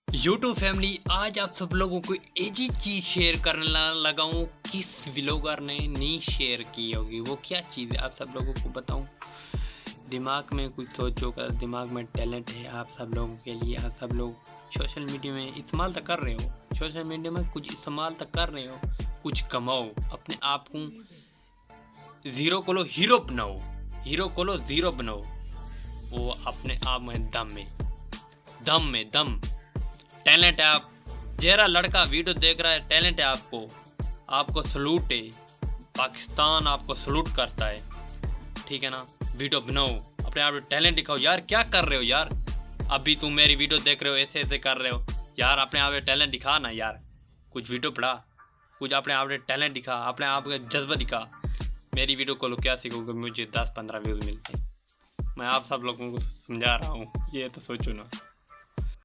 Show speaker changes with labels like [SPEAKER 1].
[SPEAKER 1] YouTube family, आज आप सब लोगों को ऐसी चीज़ शेयर करने लगा हूँ। किस व्लॉगर ने नहीं शेयर की होगी, वो क्या चीज़ है आप सब लोगों को बताऊँ। दिमाग में कुछ सोचो, कर दिमाग में टैलेंट है आप सब लोगों के लिए। आप सब लोग सोशल मीडिया में इस्तेमाल तक कर रहे हो, सोशल मीडिया में कुछ इस्तेमाल तक कर रहे हो, कुछ कमाओ, अपने आप को ज़ीरो को लो हीरो बनाओ, हीरो को लो ज़ीरो बनाओ। वो अपने आप में दम टैलेंट है। आप जहरा लड़का वीडियो देख रहा है, टैलेंट है आपको सलूट है। पाकिस्तान आपको सलूट करता है, ठीक है ना। वीडियो बनाओ, अपने आप टैलेंट दिखाओ यार। क्या कर रहे हो यार, अभी तुम मेरी वीडियो देख रहे हो, ऐसे ऐसे कर रहे हो यार। अपने आप टैलेंट दिखा ना यार, कुछ वीडियो पढ़ा, कुछ अपने आप टैलेंट दिखा, अपने आप का जज्बा दिखा। मेरी वीडियो को लोग क्या सीखोगे, मुझे 10-15 व्यूज़ मिलते हैं। मैं आप सब लोगों को समझा रहा हूँ, ये तो सोचो ना।